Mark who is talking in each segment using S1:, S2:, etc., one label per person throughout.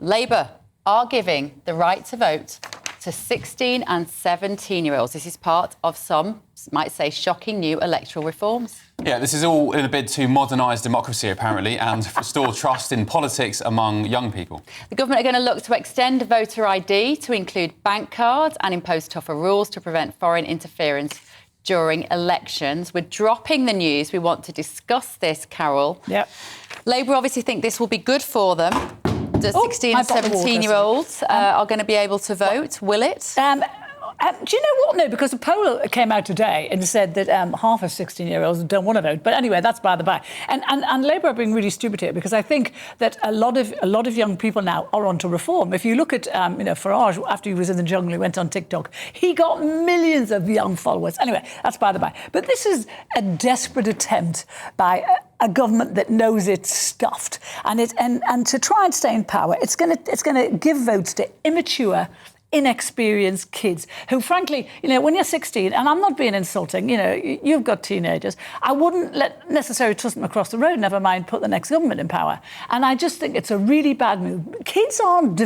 S1: Labour are giving the right to vote to 16 and 17-year-olds. This is part of some might say shocking new electoral reforms.
S2: Yeah, this is all in a bid to modernise democracy, apparently, and restore trust in politics among young people.
S1: The government are going to look to extend voter ID to include bank cards and impose tougher rules to prevent foreign interference during elections. We're dropping the news. We want to discuss this, Carol.
S3: Yep.
S1: Labour obviously think this will be good for them. The 16 and 17-year-olds are going to be able to vote. Will it?
S3: Do you know what? No, because a poll came out today and said that half of 16-year-olds don't want to vote. But anyway, that's by the by. And Labour are being really stupid here, because I think that a lot of young people now are onto reform. If you look at Farage, after he was in the jungle, he went on TikTok. He got millions of young followers. Anyway, that's by the by. But this is a desperate attempt by a government that knows it's stuffed, and to try and stay in power, it's going to give votes to immature, inexperienced kids who, frankly, when you're 16, and I'm not being insulting, you've got teenagers, I wouldn't necessarily trust them across the road, never mind put the next government in power. And I just think it's a really bad move. Kids aren't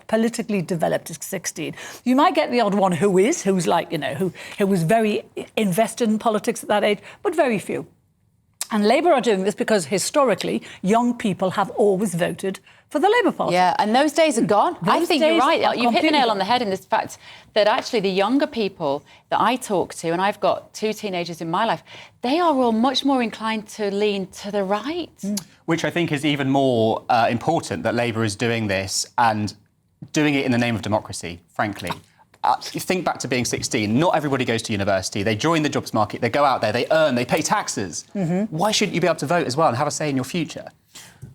S3: politically developed at 16. You might get the odd one who's very invested in politics at that age, but very few. And Labour are doing this because, historically, young people have always voted for the Labour Party.
S1: Yeah, and those days are gone. I think you're right. You've hit the nail on the head in this fact that actually the younger people that I talk to, and I've got 2 teenagers in my life, they are all much more inclined to lean to the right.
S4: Which I think is even more important, that Labour is doing this and doing it in the name of democracy, frankly. You think back to being 16, not everybody goes to university. They join the jobs market, they go out there, they earn, they pay taxes. Why shouldn't you be able to vote as well and have a say in your future?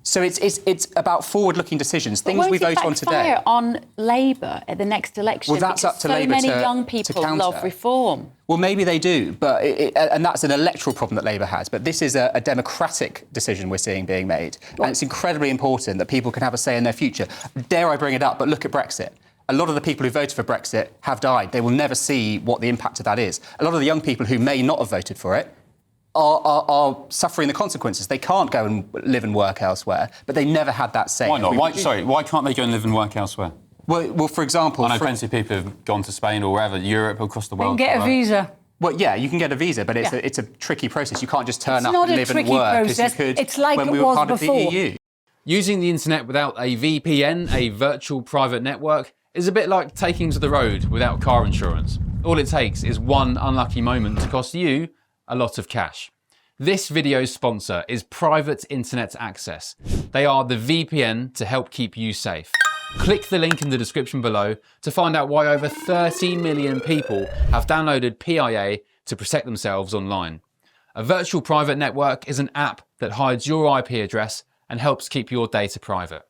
S4: So it's about forward-looking decisions, things we vote on today.
S1: Backfire on Labour at the next election?
S4: Well, that's up to Labour
S1: so many young people love reform.
S4: Well, maybe they do, but and that's an electoral problem that Labour has. But this is a democratic decision we're seeing being made. And it's incredibly important that people can have a say in their future. Dare I bring it up, but look at Brexit. A lot of the people who voted for Brexit have died. They will never see what the impact of that is. A lot of the young people who may not have voted for it are suffering the consequences. They can't go and live and work elsewhere, but they never had that say.
S2: Why not? Why can't they go and live and work elsewhere?
S4: Well, for example...
S2: I know plenty of people who've gone to Spain or wherever, Europe, across the world.
S3: They can get a visa.
S4: Well, yeah, you can get a visa, but it's a tricky process. You can't just turn up and live and work as you could
S3: it's like
S4: when
S3: it
S4: we were
S3: was
S4: part
S3: before.
S4: of the EU.
S5: Using the internet without a VPN, a virtual private network, is a bit like taking to the road without car insurance. All it takes is one unlucky moment to cost you a lot of cash. This video's sponsor is Private Internet Access. They are the VPN to help keep you safe. Click the link in the description below to find out why over 30 million people have downloaded PIA to protect themselves online. A virtual private network is an app that hides your IP address and helps keep your data private.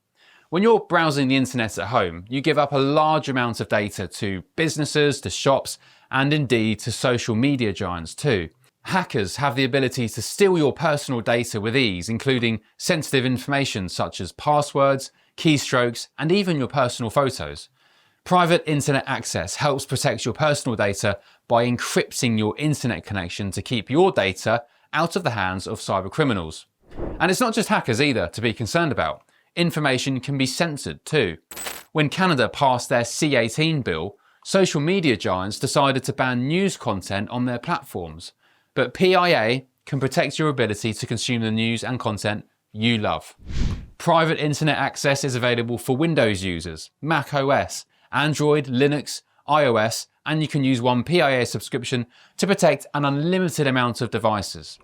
S5: When you're browsing the internet at home, you give up a large amount of data to businesses, to shops, and indeed to social media giants too. Hackers have the ability to steal your personal data with ease, including sensitive information such as passwords, keystrokes, and even your personal photos. Private Internet Access helps protect your personal data by encrypting your internet connection to keep your data out of the hands of cyber criminals. And it's not just hackers either to be concerned about. Information can be censored too. When Canada passed their C18 bill, social media giants decided to ban news content on their platforms. But PIA can protect your ability to consume the news and content you love. Private Internet Access is available for Windows users, Mac OS, Android, Linux, iOS, and you can use one PIA subscription to protect an unlimited amount of devices.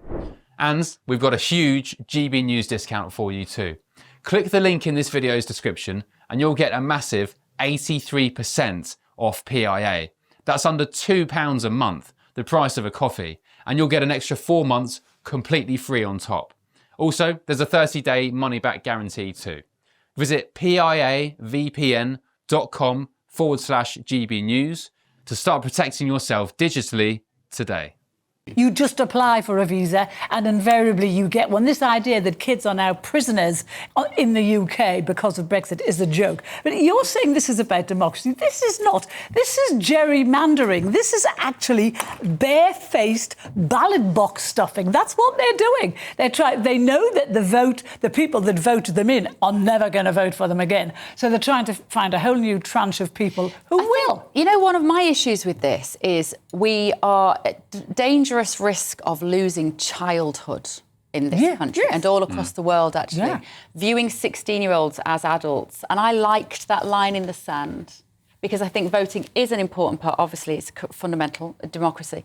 S5: And we've got a huge GB News discount for you too. Click the link in this video's description and you'll get a massive 83% off PIA. That's under £2 a month, the price of a coffee, and you'll get an extra 4 months completely free on top. Also, there's a 30-day money-back guarantee too. Visit piavpn.com/GB News to start protecting yourself digitally today.
S3: You just apply for a visa and invariably you get one. This idea that kids are now prisoners in the UK because of Brexit is a joke. But you're saying this is about democracy. This is not. This is gerrymandering. This is actually barefaced ballot box stuffing. That's what they're doing. They know that the people that voted them in are never going to vote for them again. So they're trying to find a whole new tranche of people who will.
S1: You know, one of my issues with this is we are at dangerous risk of losing childhood in this country and all across the world, actually. Viewing 16-year-olds as adults. And I liked that line in the sand because I think voting is an important part. Obviously, it's fundamental democracy.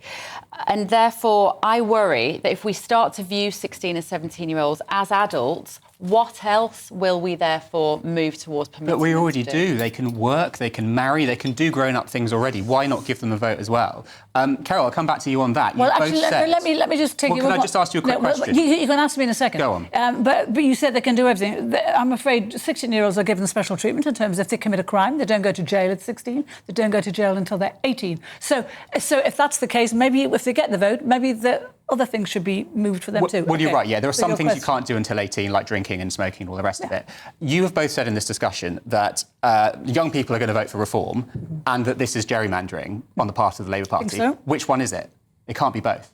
S1: And therefore, I worry that if we start to view 16 and 17-year-olds as adults, what else will we therefore move towards permitting?
S4: But we already do. They can work, they can marry, they can do grown-up things already. Why not give them a vote as well? Carol, I'll come back to you on that.
S3: Well, actually, let me just take you...
S4: Can I just ask you a quick question?
S3: You can ask me in a second.
S4: Go on.
S3: But you said they can do everything. I'm afraid 16-year-olds are given special treatment in terms of if they commit a crime, they don't go to jail at 16, they don't go to jail until they're 18. So if that's the case, maybe if they get the vote, maybe the other things should be moved for them too.
S4: Well, you're right, yeah. There are some things you can't do until 18, like drinking and smoking and all the rest of it. You have both said in this discussion that young people are going to vote for reform and that this is gerrymandering on the part of the Labour Party.
S3: Think so?
S4: Which one is it? It can't be both.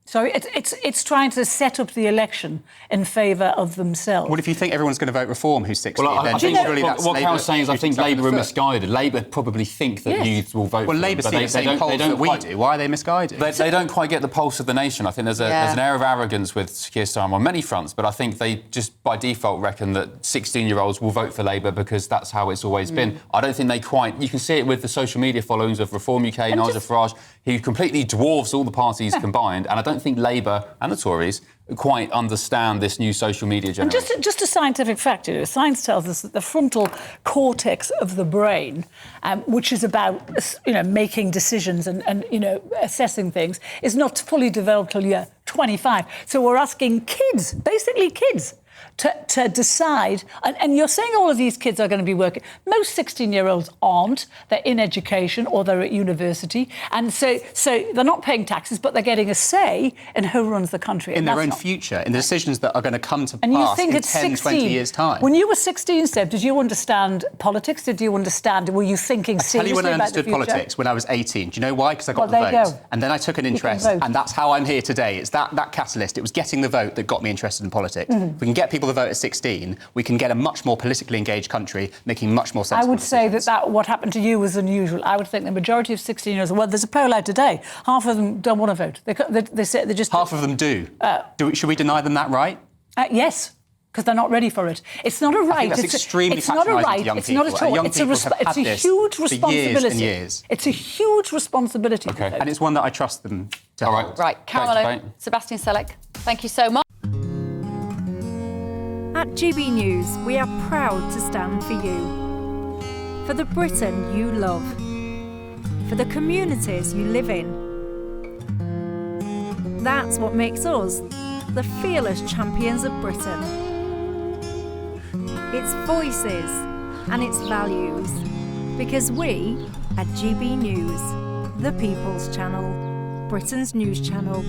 S3: Sorry, it's trying to set up the election in favour of themselves.
S4: Well, if you think everyone's going to vote reform who's 16,
S5: Well,
S4: then
S5: I think
S4: surely that's
S5: what
S4: Labour
S5: Carol's saying is I think
S4: shooting
S5: Labour are
S4: themselves in the foot.
S5: misguided. Labour probably think that youths will vote
S4: Well,
S5: for
S4: Labour
S5: them,
S4: see
S5: but
S4: the same polls that we do. Why are they misguided?
S2: They don't quite get the pulse of the nation. I think there's an air of arrogance with Keir Starmer on many fronts, but I think they just by default reckon that 16-year-olds will vote for Labour because that's how it's always been. I don't think they quite... You can see it with the social media followings of Reform UK, Nigel Farage. He completely dwarfs all the parties combined, and I don't think Labour and the Tories quite understand this new social media generation.
S3: And just a scientific fact, science tells us that the frontal cortex of the brain, which is about making decisions and assessing things, is not fully developed till you're 25. So we're asking kids, basically kids, to decide, and you're saying all of these kids are going to be working. Most 16-year-olds aren't. They're in education or they're at university, and so they're not paying taxes, but they're getting a say in who runs the country.
S4: In their own future, in the decisions that are going to come to
S3: and you
S4: pass
S3: think
S4: in
S3: at
S4: 10,
S3: 16,
S4: 20 years' time.
S3: When you were 16, Seb, did you understand politics? Were you thinking seriously
S4: Tell you when I
S3: about the
S4: understood
S3: future?
S4: politics, when I was 18. Do you know why? Because I got
S3: Well,
S4: the
S3: there you
S4: vote.
S3: go.
S4: And then I took an interest, and that's how I'm here today. It's that catalyst. It was getting the vote that got me interested in politics. If we can get people to vote at 16, we can get a much more politically engaged country making much more sensible
S3: I would say
S4: decisions.
S3: that what happened to you was unusual. I would think the majority of 16-year-olds... Well, there's a poll out today. Half of them don't want to vote. They say they just...
S4: Half of them do. Should we deny them that right?
S3: Yes. Because they're not ready for it. It's not a right.
S4: I think that's extremely patronising to young
S3: It's
S4: people.
S3: not at all.
S4: Young
S3: It's a,
S4: people have had
S3: it's a
S4: this
S3: huge
S4: for
S3: responsibility.
S4: years and years.
S3: It's a huge responsibility.
S2: Okay.
S4: And it's one that I trust them to
S2: All
S4: hold.
S1: Right, Caroline, Sebastian Selleck, thank you so much.
S6: At GB News, we are proud to stand for you. For the Britain you love. For the communities you live in. That's what makes us the fearless champions of Britain. Its voices and its values. Because we, at GB News, the People's Channel, Britain's news channel,